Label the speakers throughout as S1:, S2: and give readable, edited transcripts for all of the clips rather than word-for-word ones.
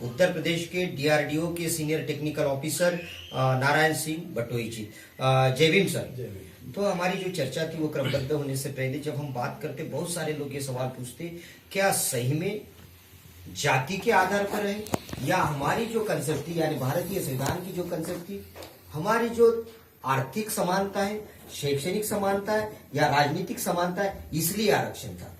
S1: उत्तर प्रदेश के डीआरडीओ के senior technical officer Narayan Singh Batoi ji. जय भीम सर। तो हमारी जो चर्चा थी वो क्रमबद्ध होने से पहले जब हम बात करते, बहुत सारे लोग ये सवाल पूछते, क्या सही में जाति के आधार पर है या हमारी जो कंसेप्ट थी, यानी भारतीय संविधान की जो कंसेप्ट थी, हमारी जो आर्थिक समानता है, शैक्षणिक समानता है या राजनीतिक समानता है, इसलिए आरक्षण था।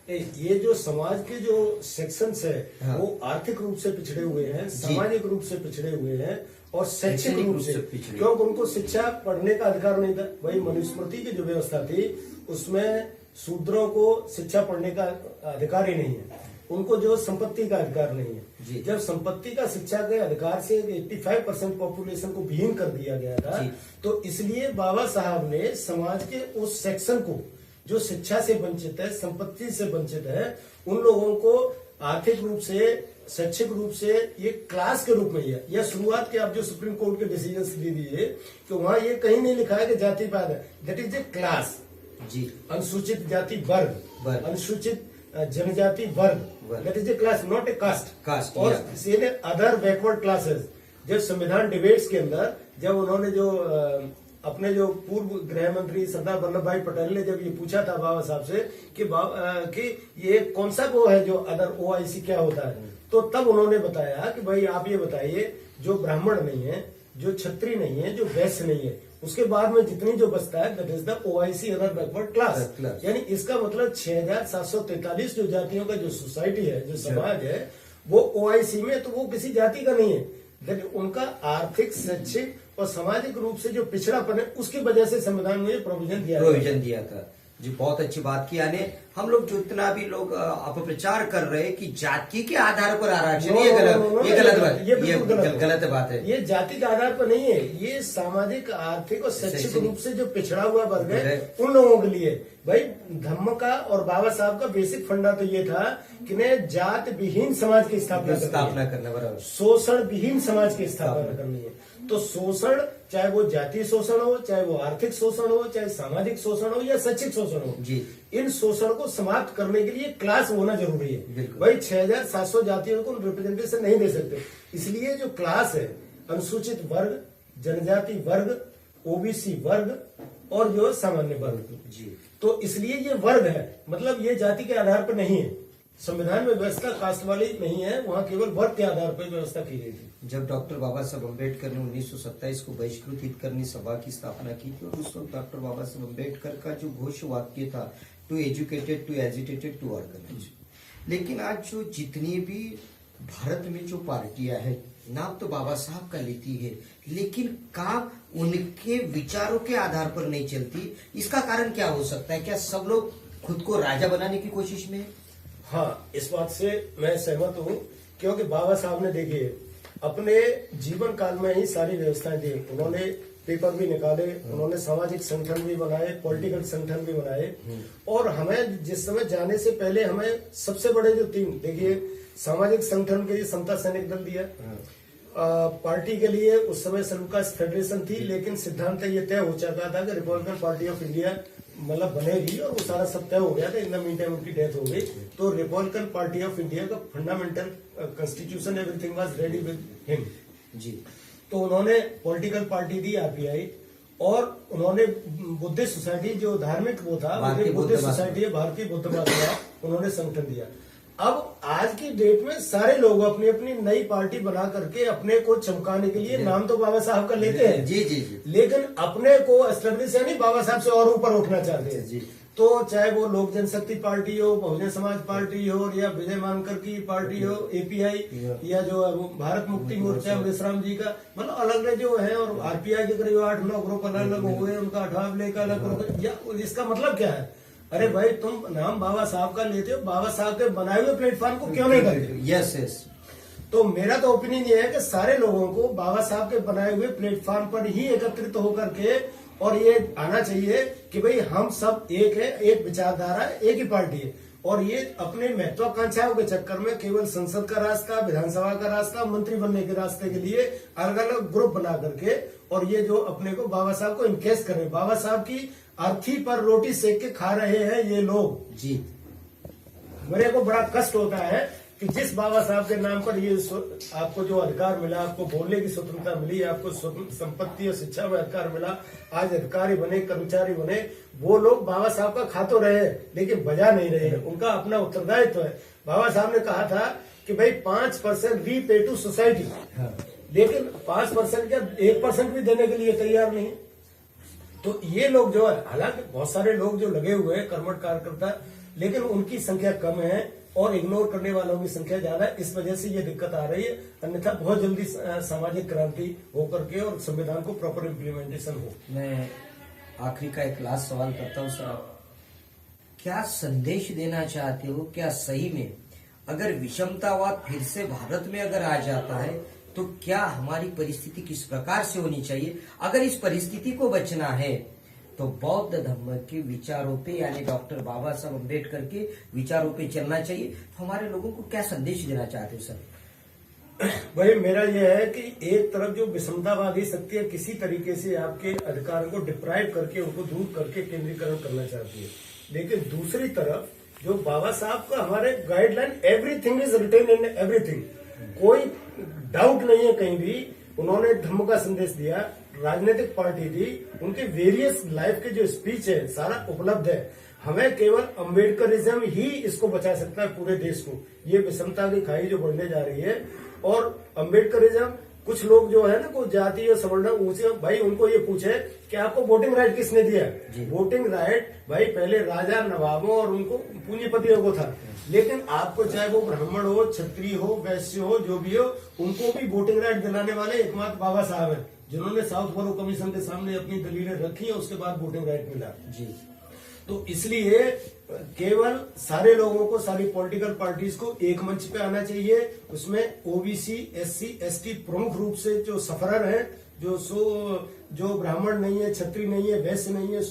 S2: ये जो समाज के जो सेक्शंस है, हाँ, वो आर्थिक रूप से पिछड़े हुए हैं, सामाजिक रूप से पिछड़े हुए हैं और शैक्षणिक रूप से पिछड़े, क्योंकि उनको शिक्षा पढ़ने का अधिकार नहीं था। वही मनुस्मृति की जो व्यवस्था थी उसमें शूद्रों को शिक्षा पढ़ने का अधिकार ही नहीं है, उनको जो संपत्ति का अधिकार नहीं है। जब संपत्ति का शिक्षा के अधिकार से 85% पॉपुलेशन को विहीन कर दिया गया था, तो इसलिए बाबा साहब ने समाज के उस सेक्शन को जो शिक्षा से वंचित है, संपत्ति से वंचित है, उन लोगों को आर्थिक रूप से, शैक्षिक रूप से ये क्लास के रूप में है। यह शुरुआत के आप जो सुप्रीम कोर्ट के डिसीजन दे दिए कि वहां ये कहीं नहीं लिखा है कि जाति पात है, दैट इज ए क्लास जी। अनुसूचित जाति वर्ग, अनुसूचित जनजाति वर्ग, that is a class, not a caste. और अदर बैकवर्ड क्लासेस। जब संविधान डिबेट्स के अंदर जब उन्होंने जो अपने जो पूर्व गृह मंत्री सरदार वल्लभ भाई पटेल ने जब ये पूछा था बाबा साहब से कि ये कौन सा वो है जो अदर ओआईसी क्या होता है, तो तब उन्होंने बताया कि भाई आप ये बताइए, जो ब्राह्मण नहीं है, जो क्षत्रिय नहीं है, जो वैश्य नहीं है, उसके बाद में जितनी जो बचता है that is the OIC other backward class. यानी इसका मतलब 6743 जो जातियों का जो सोसाइटी है, जो समाज है, वो ओआईसी में, तो वो किसी जाति का नहीं है। उनका आर्थिक, शैक्षिक और सामाजिक रूप से जो पिछड़ापन है, उसकी वजह से संविधान में प्रोविजन दिया था
S1: जी। बहुत अच्छी बात की। यानी हम लोग जो इतना भी लोग अपप्रचार कर रहे हैं कि जाति के आधार पर आरक्षण, ये गलत बात है।
S2: ये जाति के आधार पर नहीं है, ये सामाजिक, आर्थिक और शैक्षिक रूप से जो पिछड़ा हुआ वर्ग है, उन लोगों के लिए। भाई धम्म का और बाबा साहब का बेसिक फंडा तो ये था कि ने जात विहीन समाज की स्थापना करना, बराबर, शोषण विहीन समाज की स्थापना करनी है। तो शोषण, चाहे वो जातीय शोषण हो, चाहे वो आर्थिक शोषण हो, चाहे सामाजिक शोषण हो या शैक्षिक शोषण हो जी, इन शोषण को समाप्त करने के लिए क्लास होना जरूरी है। भाई 6700 जातियों को रिप्रेजेंटेशन नहीं दे सकते, इसलिए जो क्लास है, अनुसूचित वर्ग, जनजाति वर्ग, ओबीसी वर्ग और जो सामान्य वर्ग जी, तो इसलिए ये वर्ग है, मतलब ये जाति के आधार पर नहीं है। संविधान में व्यवस्था कास्ट वाली नहीं है, वहाँ केवल वर्ग के आधार पर व्यवस्था की गई थी।
S1: जब डॉक्टर बाबा साहब अम्बेडकर ने 1927 को बहिष्कृत हितकर्मी सभा की स्थापना की थी, और उस वक्त डॉक्टर बाबा साहब अम्बेडकर का जो घोष वाक्य था, to educated, to agitated, to organise. लेकिन आज जो जितनी भी भारत में जो पार्टियां हैं, नाम तो बाबा साहब का लेती है, लेकिन काम उनके विचारों के आधार पर नहीं चलती। इसका कारण क्या हो सकता है? क्या सब लोग खुद को राजा बनाने की कोशिश में?
S2: हाँ, इस बात से मैं सहमत हूँ, क्योंकि बाबा साहब ने देखिए अपने जीवन काल में ही सारी व्यवस्थाएं दी। उन्होंने पेपर भी निकाले, उन्होंने सामाजिक संगठन भी बनाए, पॉलिटिकल संगठन भी बनाए, और हमें जिस समय जाने से पहले हमें सबसे बड़े जो 3 देखिए, सामाजिक संगठन के लिए समता सैनिक दल दिया, पार्टी के लिए उस समय सलूकास फेडरेशन थी, लेकिन सिद्धांत ये तय हो चुका था कि रिपब्लिकन पार्टी ऑफ इंडिया मतलब बनेगी, और वो सारा सब तय हो गया था। इन द मीन टाइम उनकी डेथ हो गई, तो रिपब्लिकन पार्टी ऑफ इंडिया का fundamental constitution everything was ready with him जी। तो उन्होंने पॉलिटिकल पार्टी दी आरपीआई, और उन्होंने बुद्धिस्ट सोसाइटी, जो धार्मिक वो था, बुद्धिस्ट सोसाइटी है, भारतीय बुद्ध का उन्होंने संगठन दिया। अब आज की डेट में सारे लोग अपनी अपनी नई पार्टी बना करके अपने को चमकाने के लिए नाम तो बाबा साहब का लेते हैं
S1: जी जी जी,
S2: लेकिन अपने को एस्टेब्लिश यानी बाबा साहब से और ऊपर उठना चाहते हैं जी। तो चाहे वो लोक जनशक्ति पार्टी हो, बहुजन समाज पार्टी हो, या विजय मानकर की पार्टी हो, एपीआई, या जो भारत मुक्ति मोर्चा विश्राम जी का, मतलब अलग अलग जो है, और आरपीआई के करीब 8-9 ग्रुप अलग अलग हुए, उनका 8वां विलय का अलग ग्रुप। या इसका मतलब क्या है? अरे भाई, तुम नाम बाबा साहब का लेते हो, बाबा साहब के बनाए हुए प्लेटफॉर्म को क्यों नहीं करते?
S1: Yes yes.
S2: तो मेरा तो ओपिनियन ये है कि सारे लोगों को बाबा साहब के बनाए हुए प्लेटफॉर्म पर ही एकत्रित होकर के, और ये आना चाहिए कि भाई हम सब एक है, एक विचारधारा है, एक ही पार्टी है, और ये अपने महत्वाकांक्षाओं के चक्कर में केवल संसद का रास्ता, विधानसभा का रास्ता, मंत्री बनने के रास्ते के लिए अलग अलग ग्रुप बना करके, और ये जो अपने को बाबा साहब को इनकेस कर रहे हैं, बाबा साहब की अर्थी पर रोटी सेक के खा रहे हैं ये लोग जी। मेरे को बड़ा कष्ट होता है कि जिस बाबा साहब के नाम पर ये आपको जो अधिकार मिला, आपको बोलने की स्वतंत्रता मिली, आपको संपत्ति और शिक्षा में अधिकार मिला, आज अधिकारी बने, कर्मचारी बने, वो लोग बाबा साहब का खा तो रहे हैं लेकिन बजा नहीं रहे हैं। उनका अपना उत्तरदायित्व है। बाबा साहब ने कहा था कि भाई 5% वी पे टू सोसाइटी, लेकिन 5% क्या 1% भी देने के लिए तैयार नहीं। तो ये लोग जो है, हालांकि बहुत सारे लोग जो लगे हुए हैं कर्मठ कार्यकर्ता, लेकिन उनकी संख्या कम है और इग्नोर करने वालों की संख्या ज्यादा है। इस वजह से ये दिक्कत आ रही है। अन्यथा बहुत जल्दी सामाजिक क्रांति होकर के और संविधान को प्रॉपर इम्प्लीमेंटेशन हो।
S1: मैं आखिरी का एक लास्ट सवाल करता हूँ सर, क्या संदेश देना चाहते हो? क्या सही में अगर विषमतावाद फिर से भारत में अगर आ जाता है तो क्या हमारी परिस्थिति किस प्रकार से होनी चाहिए? अगर इस परिस्थिति को बचना है तो बौद्ध धर्म के विचारों पे यानी डॉक्टर बाबा साहब अम्बेडकर के विचारों पे चलना चाहिए। तो हमारे लोगों को क्या संदेश देना चाहते हो सर?
S2: भाई मेरा यह है कि एक तरफ जो विषमतावादी शक्ति है किसी तरीके से आपके अधिकारों को डिप्राइव करके उनको दूर करके केंद्रीकरण करना चाहती है, लेकिन दूसरी तरफ जो बाबा साहब का हमारे guideline, everything is written in everything, कोई डाउट नहीं है कहीं भी। उन्होंने धर्म का संदेश दिया, राजनीतिक पार्टी थी, उनके वेरियस लाइफ के जो स्पीच है सारा उपलब्ध है। हमें केवल अम्बेडकरिज्म ही इसको बचा सकता है पूरे देश को। ये विषमता की खाई जो बढ़ने जा रही है, और अम्बेडकरिज्म कुछ लोग जो है ना को जातीय सवर्ण ऊंचे, भाई उनको ये पूछे कि आपको वोटिंग राइट किसने दिया? वोटिंग राइट भाई पहले राजा नवाबों और उनको पूंजीपतियों को था, लेकिन आपको चाहे वो ब्राह्मण हो, क्षत्रिय हो, वैश्य हो, जो भी हो, उनको भी वोटिंग राइट दिलाने वाले एकमात्र बाबा साहब है, जिन्होंने साउथ बोरो कमीशन के सामने अपनी दलीलें रखी और उसके बाद वोटिंग राइट मिला।
S1: जी,
S2: तो इसलिए केवल सारे लोगों को, सारी पॉलिटिकल पार्टीज को एक मंच पे आना चाहिए। उसमें ओबीसी, एससी, एसटी प्रमुख रूप से जो सफरर है, जो ब्राह्मण नहीं है, क्षत्रिय नहीं है, वैश्य नहीं है,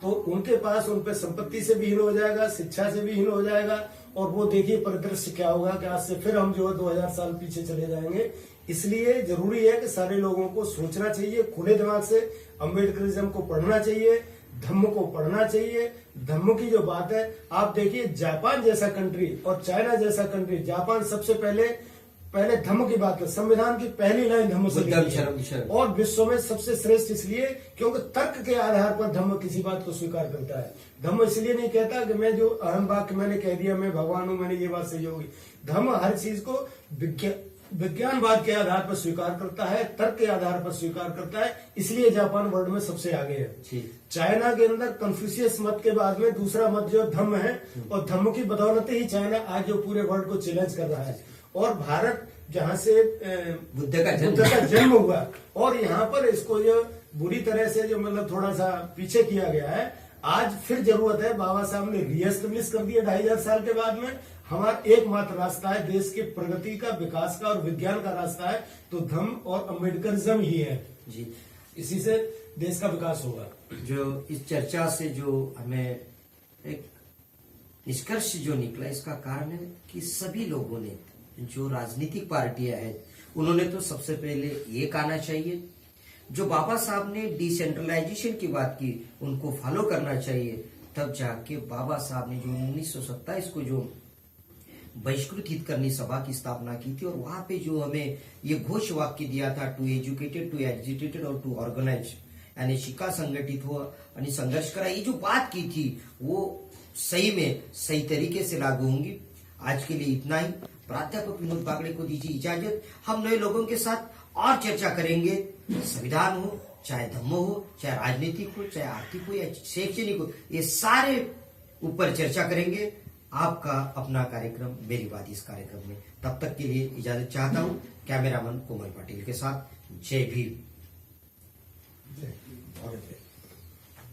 S2: तो उनके पास उन पे संपत्ति से भी हीन हो जाएगा, शिक्षा से भी हीन हो जाएगा। और वो देखिए परिदृश्य क्या होगा कि आज से फिर हम जो है 2000 साल पीछे चले जाएंगे। इसलिए जरूरी है कि सारे लोगों को सोचना चाहिए खुले दिमाग से, अम्बेडकरिज्म को पढ़ना चाहिए, धम्म को पढ़ना चाहिए। धम्म की जो बात है, आप देखिए जापान जैसा कंट्री और चाइना जैसा कंट्री, जापान सबसे पहले धम्म की बात है, संविधान की पहली लाइन धम्म से लिखी है, और विश्व में सबसे श्रेष्ठ इसलिए क्योंकि तर्क के आधार पर धम्म किसी बात को स्वीकार करता है। धम्म इसलिए नहीं कहता कि मैं जो अहम वाक्य मैंने कह दिया, मैं भगवान हूं, मैंने ये बात सही होगी। धम्म हर चीज को विज्ञानवाद के आधार पर स्वीकार करता है, तर्क के आधार पर स्वीकार करता है, इसलिए जापान वर्ल्ड में सबसे आगे है। चाइना के अंदर कन्फ्यूशियस मत के बाद में दूसरा मत जो धम्म है, और धम्म की बदौलत ही चाइना आज जो पूरे वर्ल्ड को चैलेंज कर रहा है। और भारत जहां से बुद्ध का जन्म हुआ, और यहाँ पर इसको जो बुरी तरह से जो मतलब थोड़ा सा पीछे किया गया है, आज फिर जरूरत है। बाबा साहब ने रीएस्टेब्लिश कर दिया 2500 साल के बाद में। हमारा एकमात्र रास्ता है देश की प्रगति का, विकास का और विज्ञान का रास्ता है, तो धम्म और अम्बेडकरिज्म ही है जी। इसी से देश का विकास होगा।
S1: जो इस चर्चा से जो हमें एक निष्कर्ष जो निकला, इसका कारण है कि सभी लोगों ने, जो राजनीतिक पार्टियां हैं, उन्होंने तो सबसे पहले ये आना चाहिए। जो बाबा साहब ने डिसेंट्रलाइजेशन की बात की, उनको फॉलो करना चाहिए। तब जाके बाबा साहब ने जो 1927 को जो बहिष्कृत हितकर्णी सभा की स्थापना की थी, और वहां पे जो हमें ये घोष वाक्य दिया था, टू एजुकेटेड, टू एजुकेटेड और टू ऑर्गेनाइज, यानी शिक्षा संगठित हो यानी संघर्ष करा, ये जो बात की थी वो सही में सही तरीके से लागू होंगी। आज के लिए इतना ही। प्राध्यापक विनोद बागड़े को दीजिए इजाजत। हम नए लोगों के साथ और चर्चा करेंगे। संविधान हो, चाहे धम्म हो, चाहे राजनीतिक हो, चाहे आर्थिक हो या शैक्षणिक हो, ये सारे ऊपर चर्चा करेंगे। आपका अपना कार्यक्रम मेरी बात इस कार्यक्रम में। तब तक के लिए इजाजत चाहता हूं कैमरामैन कोमल पटेल के साथ। जय भीम।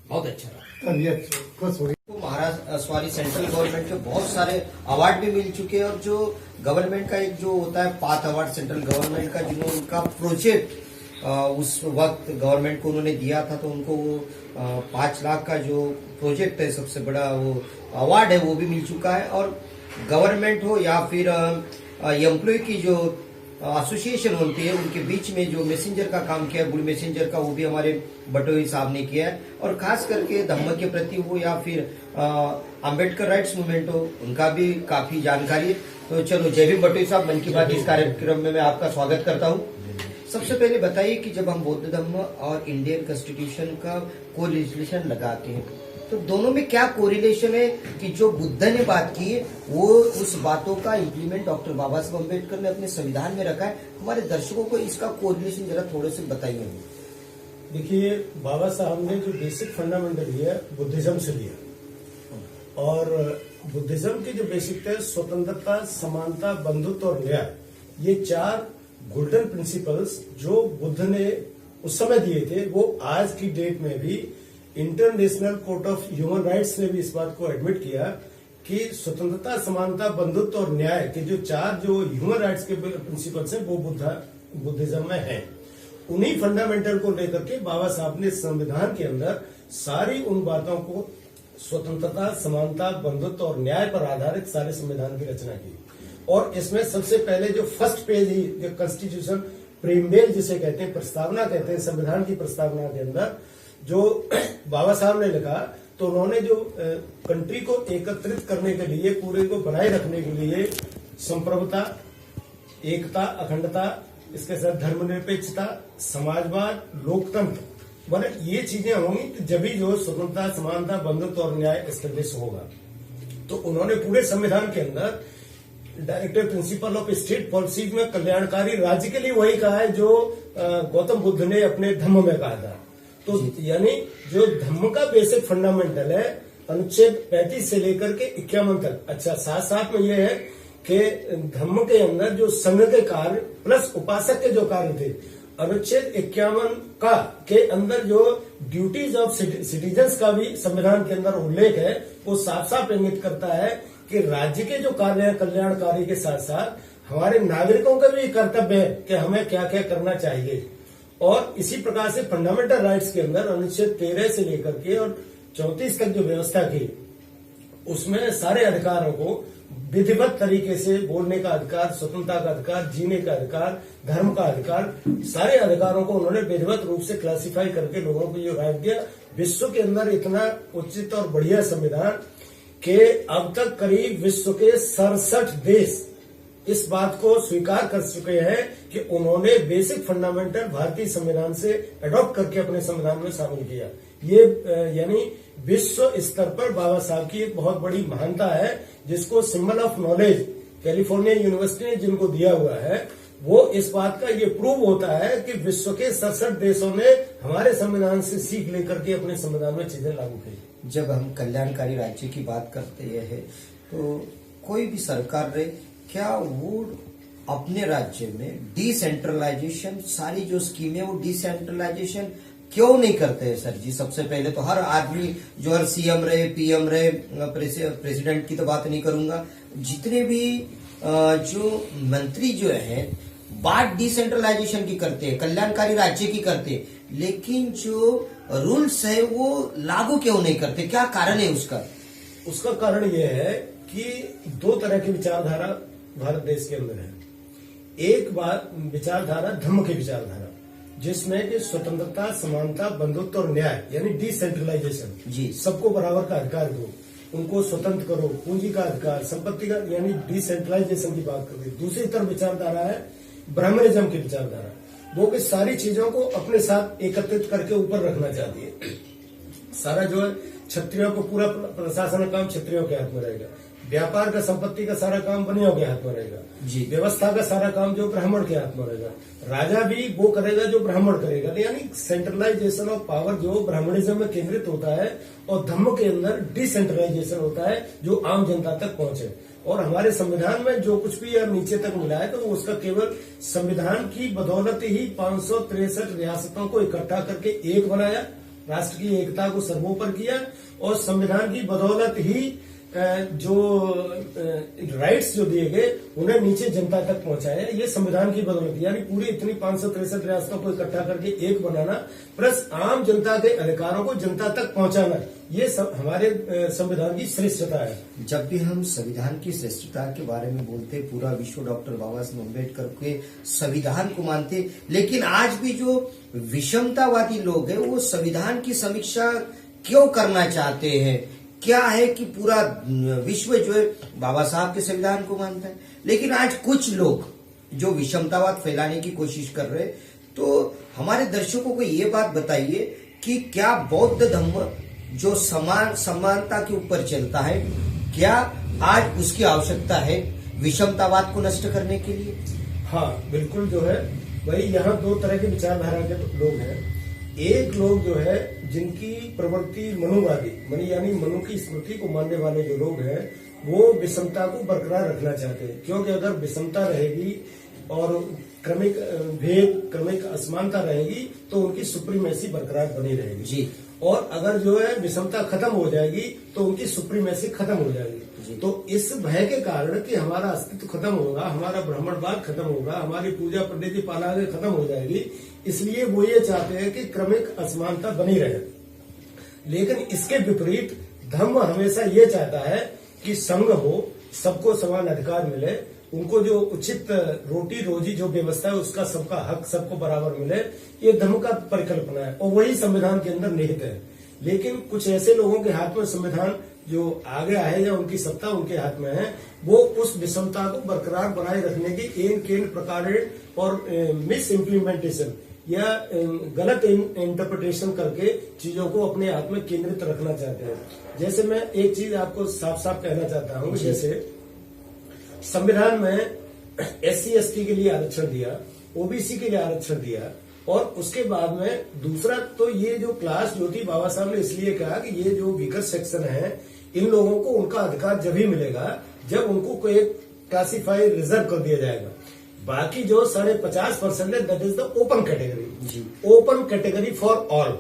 S1: बहुत अच्छा रहा। महाराष्ट्र सॉरी सेंट्रल गवर्नमेंट के बहुत सारे अवार्ड भी मिल चुके हैं, और जो गवर्नमेंट का एक जो होता है पाथ अवार्ड सेंट्रल गवर्नमेंट का, जिन्होंने उनका प्रोजेक्ट उस वक्त गवर्नमेंट को उन्होंने दिया था, तो उनको वो 5 लाख का जो प्रोजेक्ट है सबसे बड़ा वो अवार्ड है, वो भी मिल चुका है। और गवर्नमेंट हो या फिर एम्प्लॉय की जो एसोसिएशन होती है उनके बीच में जो मैसेंजर का काम किया है, गुड मैसेंजर का, वो भी हमारे बटोई साहब ने किया है। और खास करके धम्म के प्रति हो या फिर अंबेडकर राइट्स मूवमेंट हो, उनका भी काफी जानकारी है। तो चलो, जय भीम बटोई साहब, मन की बात इस कार्यक्रम में मैं आपका स्वागत करता हूँ। सबसे पहले बताइए कि जब हम बौद्ध धम्म और इंडियन कॉन्स्टिट्यूशन का कोरिलेशन लगाते हैं तो दोनों में क्या कोरिलेशन है कि जो बुद्ध ने बात की है वो उस बातों का इम्प्लीमेंट डॉक्टर बाबा साहब अम्बेडकर ने अपने संविधान में रखा है। हमारे दर्शकों को इसका कोरिलेशन जरा थोड़े से बताइए।
S2: देखिए, बाबा साहब ने जो बेसिक फंडामेंटल लिया बुद्धिज्म से लिया, और बुद्धिज्म की जो बेसिक है स्वतंत्रता, समानता, बंधुत्व और न्याय, ये 4 गोल्डन प्रिंसिपल्स जो बुद्ध ने उस समय दिए थे, वो आज की डेट में भी international court of human rights ने भी इस बात को एडमिट किया कि स्वतंत्रता, समानता, बंधुत्व और न्याय के जो 4 जो ह्यूमन राइट्स के प्रिंसिपल्स हैं वो बुद्धिज्म में हैं। उन्हीं फंडामेंटल को लेकर के बाबा साहब ने संविधान के अंदर सारी उन बातों को, स्वतंत्रता, समानता, बंधुत्व और न्याय पर आधारित सारे संविधान की रचना की। और इसमें सबसे पहले जो फर्स्ट पेज ही जो कॉन्स्टिट्यूशन प्रीम्बेल जिसे कहते हैं, प्रस्तावना कहते हैं, संविधान की प्रस्तावना के अंदर जो बाबा साहब ने लिखा, तो उन्होंने जो कंट्री को एकत्रित करने के लिए, पूरे को बनाए रखने के लिए संप्रभुता, एकता, अखंडता, इसके साथ धर्मनिरपेक्षता, समाजवाद, लोकतंत्र, बोले ये चीजें होंगी तो जब भी जो स्वतंत्रता, समानता, बंधुत्व और न्याय एस्टेब्लिश होगा। तो उन्होंने पूरे संविधान के अंदर directive principle of state policy में कल्याणकारी राज्य के लिए वही कहा है जो गौतम बुद्ध ने अपने धम्म में कहा था। तो यानी जो धम्म का बेसिक फंडामेंटल है अनुच्छेद 35 से लेकर के 51 तक। अच्छा, साथ साथ में ये है कि धम्म के अंदर जो संघ के कार्य प्लस उपासक के जो कार्य थे, अनुच्छेद 51 का के अंदर जो ड्यूटीज ऑफ सिटीजन्स का भी संविधान के अंदर उल्लेख है, वो साफ साफ इंगित करता है कि राज्य के जो कार्य है कल्याणकारी के साथ साथ हमारे नागरिकों का भी कर्तव्य है कि हमें क्या क्या करना चाहिए। और इसी प्रकार से फंडामेंटल राइट्स के अंदर अनुच्छेद 13 से लेकर के और 34 तक जो व्यवस्था की, उसमें सारे अधिकारों को विधिवत तरीके से बोलने का अधिकार, स्वतंत्रता का अधिकार, जीने का अधिकार, धर्म का अधिकार, सारे अधिकारों को उन्होंने विधिवत रूप से क्लासिफाई करके लोगों को ये राइट दिया। विश्व के अंदर इतना उचित और बढ़िया संविधान के अब तक करीब विश्व के 67 देश इस बात को स्वीकार कर चुके हैं कि उन्होंने बेसिक फंडामेंटल भारतीय संविधान से अडॉप्ट करके अपने संविधान में शामिल किया। ये यानी विश्व स्तर पर बाबा साहब की एक बहुत बड़ी महानता है, जिसको symbol of knowledge California university ने जिनको दिया हुआ है, वो इस बात का ये प्रूव होता है कि विश्व के 67 देशों ने हमारे संविधान से सीख लेकर के अपने संविधान में चीजें लागू की।
S1: जब हम कल्याणकारी राज्य की बात करते हैं तो कोई भी सरकार रहे, क्या वो अपने राज्य में डिसेंट्रलाइजेशन, सारी जो स्कीमें वो डिसेंट्रलाइजेशन क्यों नहीं करते हैं सर जी? सबसे पहले तो हर आदमी जो हर सीएम रहे, पीएम रहे, प्रेसिडेंट की तो बात नहीं करूंगा, जितने भी जो मंत्री जो है बात डिसेंट्रलाइजेशन की करते हैं, कल्याणकारी राज्य की करते हैं, लेकिन जो रूल्स है वो लागू क्यों नहीं करते? क्या कारण है उसका?
S2: उसका कारण यह है कि 2 तरह की विचारधारा भारत देश के अंदर है। एक बात विचारधारा धम्म की विचारधारा, जिसमें कि स्वतंत्रता, समानता, बंधुत्व और न्याय यानी डिसेंट्रलाइजेशन, जी सबको बराबर का अधिकार दो, उनको स्वतंत्र करो, पूंजी का अधिकार, संपत्ति का, यानी डिसेंट्रलाइजेशन की बात करते हैं। दूसरी तरफ विचारधारा है ब्राह्मणिज्म की विचारधारा, वो कि सारी चीजों को अपने साथ एकत्रित करके ऊपर रखना चाहती है। सारा जो है क्षत्रियों को पूरा प्रशासन का काम क्षत्रियों के हाथ में रहेगा, व्यापार का, संपत्ति का सारा काम बनियों के हाथ में रहेगा, जी व्यवस्था का सारा काम जो ब्राह्मण के हाथ में रहेगा, राजा भी वो करेगा जो ब्राह्मण करेगा। यानी सेंट्रलाइजेशन ऑफ पावर जो ब्राह्मणिज्म में केंद्रित होता है और धम्म के अंदर डिसेंट्रलाइजेशन होता है जो आम जनता तक पहुंचे। और हमारे संविधान में जो कुछ भी यार नीचे तक मिला है तो उसका केवल संविधान की बदौलत ही 563 रियासतों को इकट्ठा करके एक बनाया, राष्ट्र की एकता को सर्वोपरि किया, और संविधान की बदौलत ही जो राइट्स जो दिए गए उन्हें नीचे जनता तक पहुंचाया, ये संविधान की बदौलत। यानी पूरी इतनी 563 रियासतों को इकट्ठा करके एक बनाना प्लस आम जनता के अधिकारों को जनता तक पहुंचाना, ये सब हमारे संविधान की श्रेष्ठता है।
S1: जब भी हम संविधान की श्रेष्ठता के बारे में बोलते, पूरा विश्व डॉक्टर बाबा साहब अम्बेडकर के संविधान को मानते, लेकिन आज भी जो विषमतावादी लोग हैं वो संविधान की समीक्षा क्यों करना चाहते हैं? क्या है कि पूरा विश्व जो है बाबा साहब के संविधान को मानता है, लेकिन आज कुछ लोग जो विषमतावाद फैलाने की कोशिश कर रहे हैं, तो हमारे दर्शकों को ये बात बताइए कि क्या बौद्ध धर्म जो समानता के ऊपर चलता है, क्या आज उसकी आवश्यकता है विषमतावाद को नष्ट करने के लिए?
S2: हाँ बिल्कुल, जो है भाई यहाँ दो तरह के विचारधारा के लोग हैं। एक लोग जो है जिनकी प्रवृत्ति मनुवादी यानी मनु की स्मृति को मानने वाले जो लोग हैं, वो विषमता को बरकरार रखना चाहते हैं, क्योंकि अगर विषमता रहेगी और क्रमिक भेद, क्रमिक असमानता रहेगी तो उनकी सुप्रीमेसी बरकरार बनी रहेगी
S1: जी।
S2: और अगर जो है विषमता खत्म हो जाएगी तो उनकी सुप्रीमेसी खत्म हो जाएगी। तो इस भय के कारण कि हमारा अस्तित्व खत्म होगा, हमारा ब्राह्मणवाद खत्म होगा, हमारी पूजा पंडित पालागे खत्म हो जाएगी, इसलिए वो ये चाहते हैं कि क्रमिक असमानता बनी रहे। लेकिन इसके विपरीत धर्म हमेशा ये चाहता है कि संघ हो, सबको समान अधिकार मिले, उनको जो उचित रोटी रोजी जो व्यवस्था है उसका सबका हक सबको बराबर मिले, ये धर्म का परिकल्पना है और वही संविधान के अंदर निहित है। लेकिन कुछ ऐसे लोगों के हाथ में संविधान जो आगे आए या उनकी सत्ता उनके हाथ में है, वो उस विषमता को बरकरार बनाए रखने की एक प्रकार और मिस इम्प्लीमेंटेशन या गलत इंटरप्रिटेशन करके चीजों को अपने हाथ में केंद्रित रखना चाहते हैं। जैसे मैं एक चीज आपको साफ साफ कहना चाहता हूँ, जैसे संविधान में SC/ST के लिए आरक्षण दिया, OBC के लिए आरक्षण दिया, और उसके बाद में दूसरा तो ये जो क्लास जो थी बाबा साहब ने इसलिए कहा कि ये जो वीकर सेक्शन है, इन लोगों को उनका अधिकार जब ही मिलेगा जब उनको कोई क्लासिफाई रिजर्व कर दिया जाएगा। बाकी जो 50% है that is the open category, open category for all.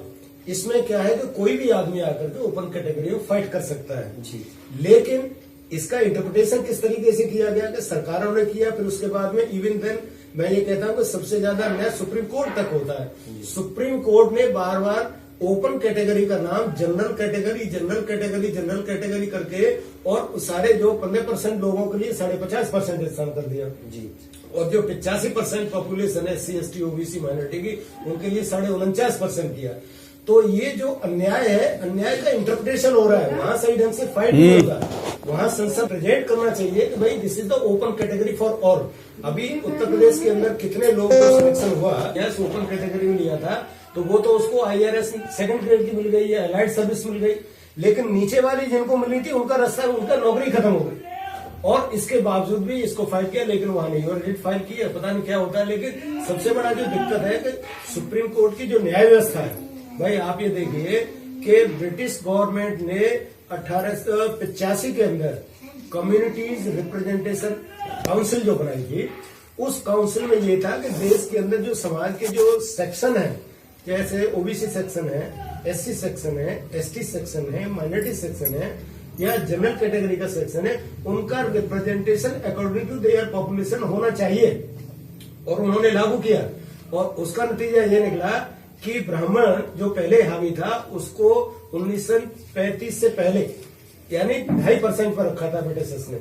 S2: इसमें क्या है कि कोई भी आदमी आकर के ओपन कैटेगरी में फाइट कर सकता है जी। लेकिन इसका इंटरप्रिटेशन किस तरीके से किया गया कि सरकारों ने किया, फिर उसके बाद में इवन देन मैं ये कहता हूं कि सबसे ज्यादा अन्याय सुप्रीम कोर्ट तक होता है। सुप्रीम कोर्ट ने बार बार ओपन कैटेगरी का नाम जनरल कैटेगरी करके और सारे जो 15% लोगों के लिए 50.5% स्थान कर दिया जी, और जो 85% पॉपुलेशन है SC/ST OBC माइनॉरिटी की, उनके लिए 49.5% किया। तो ये जो अन्याय है, अन्याय का इंटरप्रिटेशन हो रहा है, वहां सही ढंग से फाइट नहीं होगा। वहां संसद प्रेजेंट करना चाहिए कि भाई this is the open category for all. अभी उत्तर प्रदेश के अंदर कितने लोगों को सिलेक्शन हुआ, यस ओपन कैटेगरी में लिया था, तो वो तो उसको IRS 2nd ग्रेड की मिल गई है, एलाइड सर्विस मिल गई, लेकिन नीचे वाली जिनको मिली थी उनका रास्ता, उनका नौकरी खत्म हो गई। और इसके बावजूद भी इसको फाइट किया, लेकिन वहां नहीं, और रिट फाइल की है, पता नहीं क्या होता है। लेकिन सबसे बड़ा जो दिक्कत है कि सुप्रीम कोर्ट की जो न्याय व्यवस्था है, भाई आप ये देखिए कि ब्रिटिश गवर्नमेंट ने 1885 के अंदर कम्युनिटीज रिप्रेजेंटेशन काउंसिल जो बनाई थी, उस काउंसिल में ये था कि देश के अंदर जो समाज के जो सेक्शन है, जैसे OBC सेक्शन है, SC सेक्शन है, ST सेक्शन है, माइनॉरिटी सेक्शन है या जनरल कैटेगरी का सेक्शन है, उनका representation according to their population होना चाहिए। और उन्होंने लागू किया, और उसका नतीजा ये निकला कि ब्राह्मण जो पहले हावी था उसको 1935 से पहले यानी 2.5% पर रखा था ब्रिटिशर्स ने।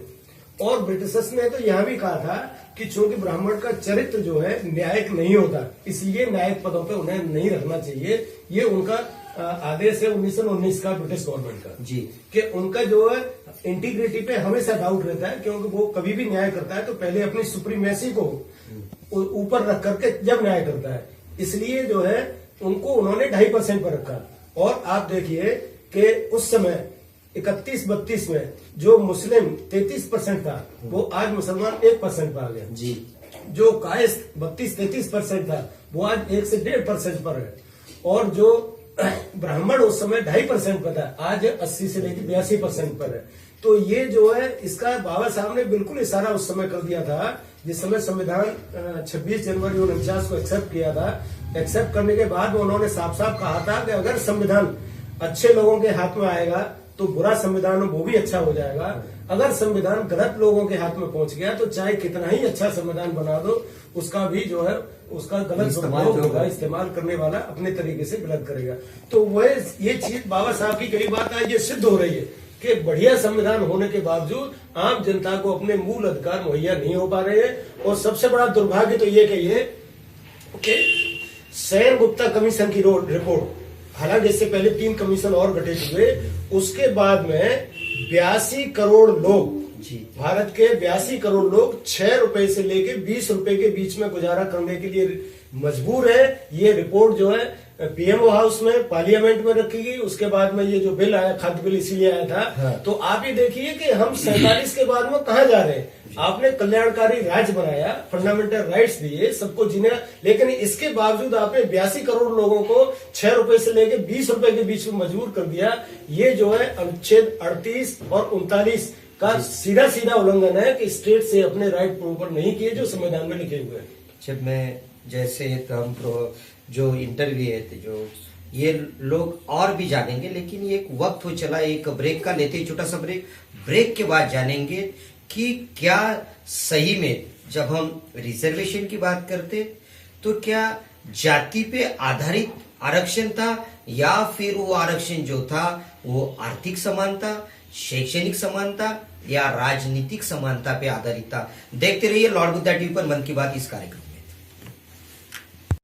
S2: और ब्रिटिशर्स ने तो यह भी कहा था कि चूंकि ब्राह्मण का चरित्र जो है न्यायिक नहीं होता, इसलिए न्यायिक पदों पे उन्हें नहीं रखना चाहिए। ये उनका आदेश है 1919 का ब्रिटिश गवर्नमेंट का जी, कि उनका जो है इंटीग्रिटी पे हमेशा डाउट रहता है, क्योंकि वो कभी भी न्याय करता है तो पहले अपनी सुप्रीमेसी को ऊपर रख करके जब न्याय करता है, इसलिए जो है उनको उन्होंने 2.5% पर रखा। और आप देखिए कि उस समय 31-32 में जो मुस्लिम 33% था, वो आज मुसलमान 1% पर आ गया जी। जो कायस्थ 32-33% था, वो आज 1 से 1.5% पर है। और जो ब्राह्मण उस समय 2.5% पर था, आज 80 से लेकर 82% पर है। तो ये जो है इसका बाबा साहब ने बिल्कुल इशारा उस समय कर दिया था, जिस समय संविधान 26 जनवरी 1949 को एक्सेप्ट किया था। एक्सेप्ट करने के बाद उन्होंने साफ साफ कहा था कि अगर संविधान अच्छे लोगों के हाथ में आएगा तो बुरा संविधान वो भी अच्छा हो जाएगा। अगर संविधान गलत लोगों के हाथ में पहुंच गया तो चाहे कितना ही अच्छा संविधान बना दो, उसका भी जो है उसका गलत
S1: इस्तेमाल
S2: दुरुपयोग होगा। इस्तेमाल करने वाला अपने तरीके से गलत करेगा। तो वह ये चीज बाबा साहब की कई बात आज ये सिद्ध हो रही है कि बढ़िया संविधान होने के बावजूद आम जनता को अपने मूल अधिकार मुहैया नहीं हो पा रहे हैं। और सबसे बड़ा दुर्भाग्य तो ये कहिए कि सेन गुप्ता कमीशन की रिपोर्ट, हालांकि इससे पहले 3 कमीशन और गठित हुए, उसके बाद में 82 करोड़ लोग
S1: जी,
S2: भारत के 82 करोड़ लोग 6 रुपए से लेके 20 रुपए के बीच में गुजारा करने के लिए मजबूर है। ये रिपोर्ट जो है पीएमओ हाउस में पार्लियामेंट में रखी गई। उसके बाद में ये जो बिल आया, खाद्य बिल इसीलिए आया था।
S1: हाँ।
S2: तो आप ये देखिए कि हम 47 के बाद में कहा जा रहे हैं। आपने कल्याणकारी राज्य बनाया, फंडामेंटल राइट्स दिए, सबको जीने, लेकिन इसके बावजूद आपने 82 करोड़ लोगों को 6 रुपए से लेके 20 रुपए के बीच में मजबूर कर दिया। ये जो है अनुच्छेद 38 और 39 का सीधा सीधा उल्लंघन है कि स्टेट से अपने राइट प्रॉपर नहीं किए जो संविधान में लिखे हुए हैं।
S1: जब मैं जैसे हम जो इंटरव्यू है थे, जो ये लोग और भी जानेंगे, लेकिन ये एक वक्त हो चला, एक ब्रेक का लेते हैं, छोटा सा ब्रेक के बाद जानेंगे कि क्या सही में जब हम रिजर्वेशन की बात करते तो क्या जाति पे आधारित आरक्षण था या फिर वो आरक्षण जो था वो आर्थिक समानता, शैक्षणिक समानता या राजनीतिक समानता पे आधारित था। देखते रहिए लॉर्ड बुद्धा टीवी पर मन की बात इस कार्यक्रम।